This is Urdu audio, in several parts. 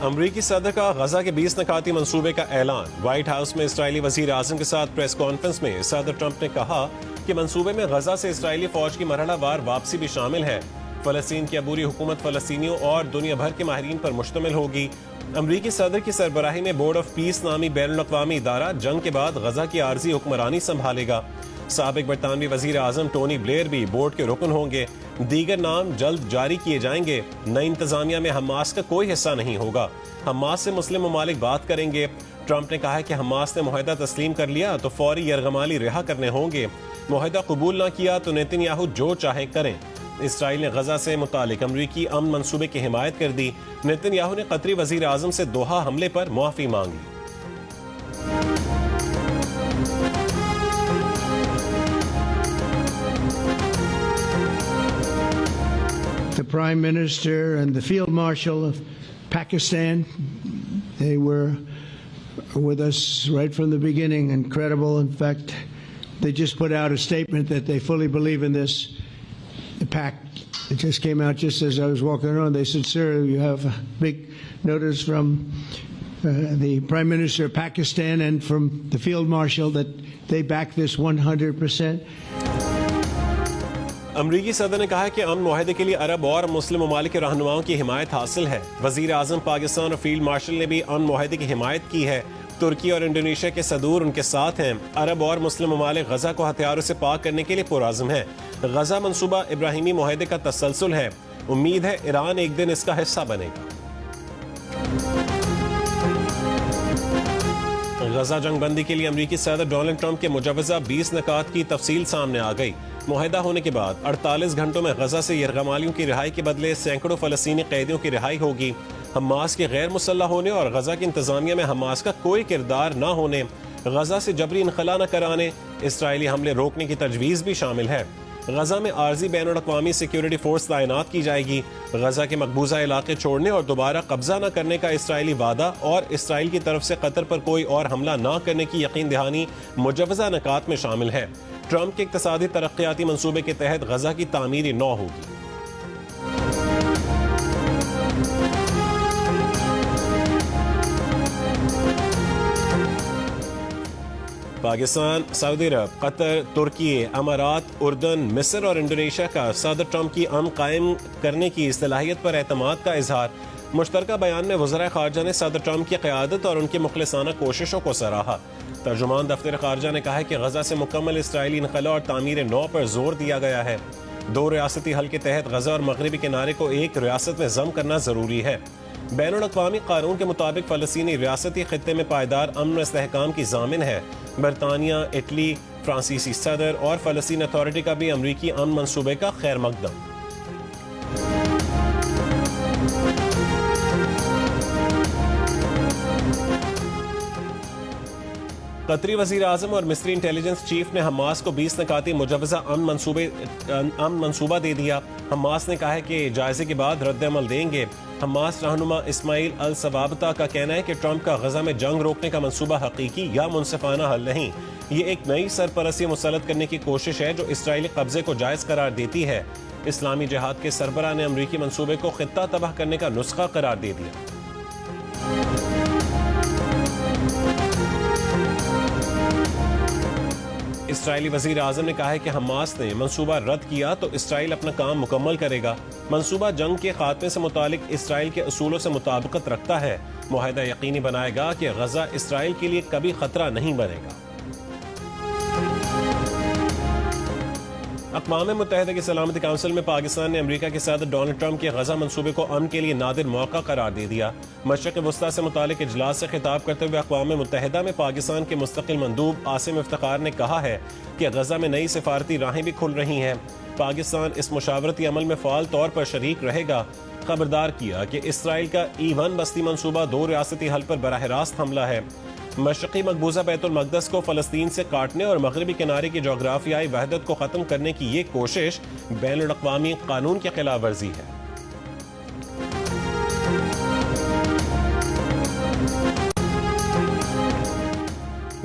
امریکی صدر کا غزہ کے 20 نکاتی منصوبے کا اعلان۔ وائٹ ہاؤس میں اسرائیلی وزیر اعظم کے ساتھ پریس کانفرنس میں صدر ٹرمپ نے کہا کہ منصوبے میں غزہ سے اسرائیلی فوج کی مرحلہ وار واپسی بھی شامل ہے۔ فلسطین کی عبوری حکومت فلسطینیوں اور دنیا بھر کے ماہرین پر مشتمل ہوگی۔ امریکی صدر کی سربراہی میں بورڈ آف پیس نامی بین الاقوامی ادارہ جنگ کے بعد غزہ کی عارضی حکمرانی سنبھالے گا۔ سابق برطانوی وزیر اعظم ٹونی بلیئر بھی بورڈ کے رکن ہوں گے۔ دیگر نام جلد جاری کیے جائیں گے۔ نئی انتظامیہ میں حماس کا کوئی حصہ نہیں ہوگا۔ حماس سے مسلم ممالک بات کریں گے۔ ٹرمپ نے کہا کہ حماس نے معاہدہ تسلیم کر لیا تو فوری یرغمالی رہا کرنے ہوں گے۔ معاہدہ قبول نہ کیا تو نیتن یاہو جو چاہے کریں۔ اسرائیل نے غزہ سے متعلق امریکی امن منصوبے کی حمایت کر دی۔ نیتن یاہو نے قطری وزیر اعظم سے دوحہ حملے پر معافی مانگ لی۔ The Prime Minister and the Field Marshal of Pakistan, they were with us right from the beginning, incredible. In fact, they just put out a statement that they fully believe in this pact. It just came out just as I was walking around. They said, "Sir, you have a big notice from the Prime Minister of Pakistan and from the Field Marshal that they back this 100%." امریکی صدر نے کہا کہ امن معاہدے کے لیے عرب اور مسلم ممالک کے رہنماؤں کی حمایت حاصل ہے۔ وزیر اعظم پاکستان اور فیلڈ مارشل نے بھی امن معاہدے کی حمایت کی ہے۔ ترکی اور انڈونیشیا کے صدور ان کے ساتھ ہیں۔ عرب اور مسلم ممالک غزہ کو ہتھیاروں سے پاک کرنے کے لیے پرعزم ہیں۔ غزہ منصوبہ ابراہیمی معاہدے کا تسلسل ہے۔ امید ہے ایران ایک دن اس کا حصہ بنے گا۔ غزہ جنگ بندی کے لیے امریکی صدر ڈونلڈ ٹرمپ کے مجوزہ 20 نکات کی تفصیل سامنے آ گئی۔ معاہدہ ہونے کے بعد 48 گھنٹوں میں غزہ سے یرغمالیوں کی رہائی کے بدلے سینکڑوں فلسطینی قیدیوں کی رہائی ہوگی۔ حماس کے غیر مسلح ہونے اور غزہ کی انتظامیہ میں حماس کا کوئی کردار نہ ہونے، غزہ سے جبری انخلا نہ کرانے، اسرائیلی حملے روکنے کی تجویز بھی شامل ہے۔ غزہ میں عارضی بین الاقوامی سیکیورٹی فورس تعینات کی جائے گی۔ غزہ کے مقبوضہ علاقے چھوڑنے اور دوبارہ قبضہ نہ کرنے کا اسرائیلی وعدہ اور اسرائیل کی طرف سے قطر پر کوئی اور حملہ نہ کرنے کی یقین دہانی مجوزہ نکات میں شامل ہے۔ ٹرمپ کے اقتصادی ترقیاتی منصوبے کے تحت غزہ کی تعمیر نو ہوگی۔ پاکستان، سعودی عرب، قطر، ترکی، امارات، اردن، مصر اور انڈونیشیا کا صدر ٹرمپ کی امن قائم کرنے کی صلاحیت پر اعتماد کا اظہار۔ مشترکہ بیان میں وزراء خارجہ نے صدر ٹرمپ کی قیادت اور ان کی مخلصانہ کوششوں کو سراہا۔ ترجمان دفتر خارجہ نے کہا کہ غزہ سے مکمل اسرائیلی انخلا اور تعمیر نو پر زور دیا گیا ہے۔ دو ریاستی حل کے تحت غزہ اور مغربی کنارے کو ایک ریاست میں ضم کرنا ضروری ہے۔ بین الاقوامی قانون کے مطابق فلسطینی ریاستی خطے میں پائیدار امن و استحکام کی ضامن ہے۔ برطانیہ، اٹلی، فرانسیسی صدر اور فلسطین اتھارٹی کا بھی امریکی امن منصوبے کا خیر مقدم۔ قطری وزیر اعظم اور مصری انٹیلیجنس چیف نے حماس کو 20 نکاتی مجوزہ امن منصوبہ دے دیا۔ حماس نے کہا ہے کہ جائزے کے بعد رد عمل دیں گے۔ حماس رہنما اسماعیل السوابتہ کا کہنا ہے کہ ٹرمپ کا غزہ میں جنگ روکنے کا منصوبہ حقیقی یا منصفانہ حل نہیں، یہ ایک نئی سرپرستی مسلط کرنے کی کوشش ہے جو اسرائیلی قبضے کو جائز قرار دیتی ہے۔ اسلامی جہاد کے سربراہ نے امریکی منصوبے کو خطہ تباہ کرنے کا نسخہ قرار دے دیا۔ اسرائیلی وزیر اعظم نے کہا ہے کہ حماس نے منصوبہ رد کیا تو اسرائیل اپنا کام مکمل کرے گا۔ منصوبہ جنگ کے خاتمے سے متعلق اسرائیل کے اصولوں سے مطابقت رکھتا ہے۔ معاہدہ یقینی بنائے گا کہ غزہ اسرائیل کے لیے کبھی خطرہ نہیں بنے گا۔ اقوام متحدہ کی سلامتی کونسل میں پاکستان نے امریکہ کے صدر ڈونلڈ ٹرمپ کے غزہ منصوبے کو امن کے لیے نادر موقع قرار دے دیا۔ مشرق وسطیٰ سے متعلق اجلاس سے خطاب کرتے ہوئے اقوام متحدہ میں پاکستان کے مستقل مندوب عاصم افتخار نے کہا ہے کہ غزہ میں نئی سفارتی راہیں بھی کھل رہی ہیں۔ پاکستان اس مشاورتی عمل میں فعال طور پر شریک رہے گا۔ خبردار کیا کہ اسرائیل کا E1 بستی منصوبہ دو ریاستی حل پر براہ راست حملہ ہے۔ مشرقی مقبوضہ بیت المقدس کو فلسطین سے کاٹنے اور مغربی کنارے کی جغرافیائی وحدت کو ختم کرنے کی یہ کوشش بین الاقوامی قانون کی خلاف ورزی ہے۔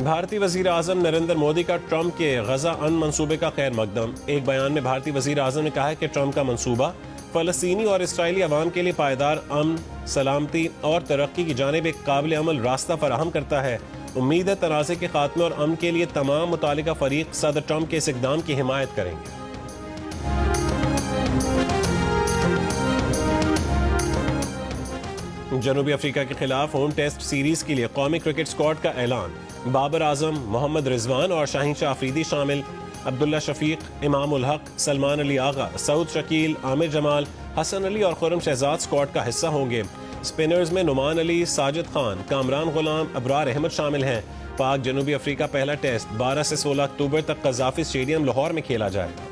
بھارتی وزیر اعظم نریندر مودی کا ٹرمپ کے غزہ امن منصوبے کا خیر مقدم۔ ایک بیان میں بھارتی وزیر اعظم نے کہا ہے کہ ٹرمپ کا منصوبہ فلسطینی اور اسرائیلی عوام کے لیے پائیدار امن، سلامتی اور ترقی کی جانب ایک قابل عمل راستہ فراہم کرتا ہے۔ امید ہے تنازع کے خاتمے اور امن کے لیے تمام متعلقہ فریق صدر ٹرمپ کے اس اقدام کی حمایت کریں گے۔ جنوبی افریقہ کے خلاف ہوم ٹیسٹ سیریز کے لیے قومی کرکٹ اسکواڈ کا اعلان۔ بابر اعظم، محمد رضوان اور شاہین شاہ آفریدی شامل۔ عبداللہ شفیق، امام الحق، سلمان علی آغا، سعود شکیل، عامر جمال، حسن علی اور خرم شہزاد اسکواڈ کا حصہ ہوں گے۔ اسپنرز میں نعمان علی، ساجد خان، کامران غلام، ابرار احمد شامل ہیں۔ پاک جنوبی افریقہ پہلا ٹیسٹ 12 سے 16 اکتوبر تک قذافی اسٹیڈیم لاہور میں کھیلا جائے گا۔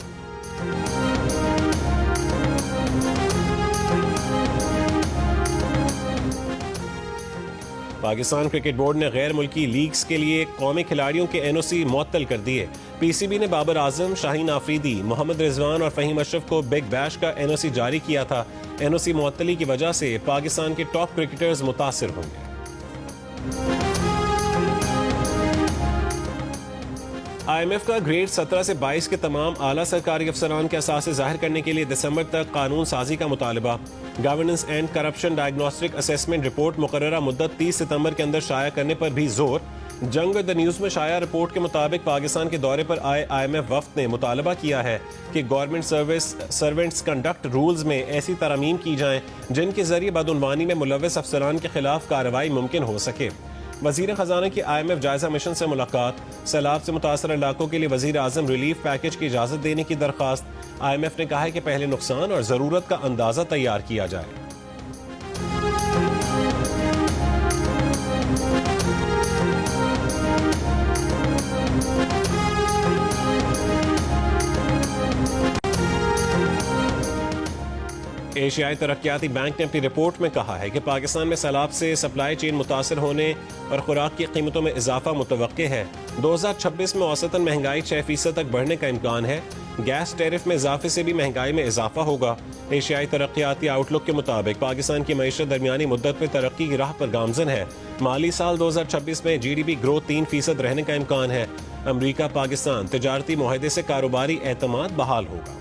پاکستان کرکٹ بورڈ نے غیر ملکی لیگز کے لیے قومی کھلاڑیوں کے این او سی معطل کر دیے۔ پی سی بی نے بابر اعظم، شاہین آفریدی، محمد رضوان اور فہیم اشرف کو بگ بیش کا این او سی جاری کیا تھا۔ این او سی معطلی کی وجہ سے پاکستان کے ٹاپ کرکٹرز متاثر ہوں گے۔ آئی ایم ایف کا گریڈ 17 سے 22 کے تمام اعلیٰ سرکاری افسران کے اثاثے ظاہر کرنے کے لیے دسمبر تک قانون سازی کا مطالبہ۔ Governance and corruption diagnostic assessment report مقررہ مدت 30 ستمبر کے اندر شائع کرنے پر بھی زور۔ جنگ ود دا نیوز میں شائع رپورٹ کے مطابق پاکستان کے دورے پر آئے آئی ایم ایف وفد نے مطالبہ کیا ہے کہ گورنمنٹ سرونٹس کنڈکٹ رولز میں ایسی ترامیم کی جائیں جن کے ذریعے بدعنوانی میں ملوث افسران کے خلاف کارروائی ممکن ہو سکے۔ وزیر خزانہ کی آئی ایم ایف جائزہ مشن سے ملاقات۔ سیلاب سے متاثرہ علاقوں کے لیے وزیر اعظم ریلیف پیکج کی اجازت دینے کی درخواست۔ آئی ایم ایف نے کہا ہے کہ پہلے نقصان اور ضرورت کا اندازہ تیار کیا جائے۔ ایشیائی ترقیاتی بینک نے اپنی رپورٹ میں کہا ہے کہ پاکستان میں سیلاب سے سپلائی چین متاثر ہونے اور خوراک کی قیمتوں میں اضافہ متوقع ہے۔ 2026 میں اوسطاً مہنگائی 6% تک بڑھنے کا امکان ہے۔ گیس ٹیرف میں اضافے سے بھی مہنگائی میں اضافہ ہوگا۔ ایشیائی ترقیاتی آؤٹ لک کے مطابق پاکستان کی معیشت درمیانی مدت میں ترقی کی راہ پر گامزن ہے۔ مالی سال 2026 میں جی ڈی پی گروتھ 3% رہنے کا امکان ہے۔ امریکہ پاکستان تجارتی معاہدے سے کاروباری اعتماد بحال ہوگا۔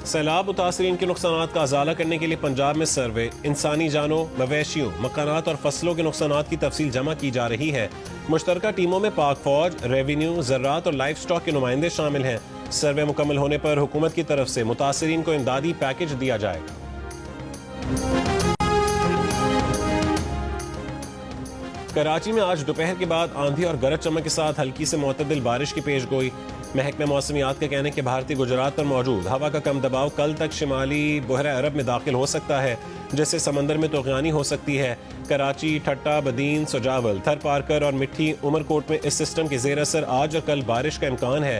سیلاب متاثرین کے نقصانات کا ازالہ کرنے کے لیے پنجاب میں سروے۔ انسانی جانوں، مویشیوں، مکانات اور فصلوں کے نقصانات کی تفصیل جمع کی جا رہی ہے۔ مشترکہ ٹیموں میں پاک فوج، ریونیو، زراعت اور لائف سٹاک کے نمائندے شامل ہیں۔ سروے مکمل ہونے پر حکومت کی طرف سے متاثرین کو امدادی پیکج دیا جائے گا۔ کراچی میں آج دوپہر کے بعد آندھی اور گرج چمک کے ساتھ ہلکی سے معتدل بارش کی پیش گوئی۔ محکمہ موسمیات کا کہنا ہے کہ بھارتی گجرات پر موجود ہوا کا کم دباؤ کل تک شمالی بحیرہ عرب میں داخل ہو سکتا ہے، جس سے سمندر میں طوفانی ہو سکتی ہے۔ کراچی، ٹھٹہ، بدین، سجاول، تھر پارکر اور مٹھی عمر کوٹ میں اس سسٹم کے زیر اثر آج اور کل بارش کا امکان ہے۔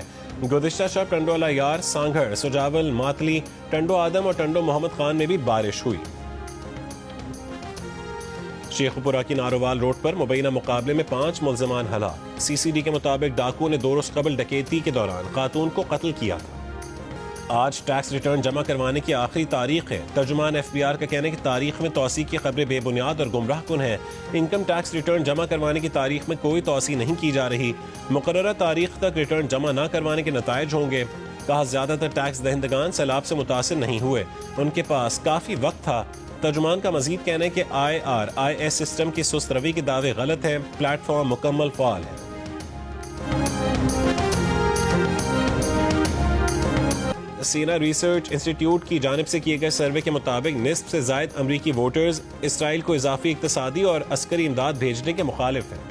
گزشتہ شب ٹنڈو الیار، سانگھڑ، سجاول، ماتلی، ٹنڈو آدم اور ٹنڈو محمد خان میں بھی بارش ہوئی۔ شیخوپورہ کی ناروال روڈ پر مبینہ مقابلے میں 5 ملزمان ہلاک۔ سی سی ڈی کے مطابق ڈاکو نے 2 روز قبل ڈکیتی کے دوران خاتون کو قتل کیا تھا۔ آج ٹیکس ریٹرن جمع کروانے کی آخری تاریخ ہے۔ ترجمان ایف بی آر کا کہنا ہے کہ تاریخ میں توسیع کی خبریں بے بنیاد اور گمراہ کن ہیں۔ انکم ٹیکس ریٹرن جمع کروانے کی تاریخ میں کوئی توسیع نہیں کی جا رہی۔ مقررہ تاریخ تک ریٹرن جمع نہ کروانے کے نتائج ہوں گے۔ کہا زیادہ تر ٹیکس دہندگان سیلاب سے متاثر نہیں ہوئے، ان کے پاس کافی وقت تھا۔ ترجمان کا مزید کہنا ہے کہ I R I S system کی سست روی کے دعوے غلط ہیں۔ پلیٹ فارم مکمل فعال ہے۔ سینا ریسرچ انسٹیٹیوٹ کی جانب سے کیے گئے سروے کے مطابق نصف سے زائد امریکی ووٹرز اسرائیل کو اضافی اقتصادی اور عسکری امداد بھیجنے کے مخالف ہیں۔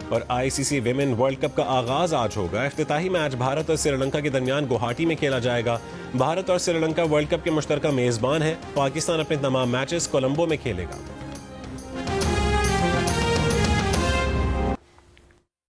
اور آئی سی سی ویمن ورلڈ کپ کا آغاز آج ہوگا۔ افتتاحی میچ بھارت اور سری لنکا کے درمیان گوہاٹی میں کھیلا جائے گا۔ بھارت اور سری لنکا ورلڈ کپ کے مشترکہ میزبان ہیں۔ پاکستان اپنے تمام میچز کولمبو میں کھیلے گا۔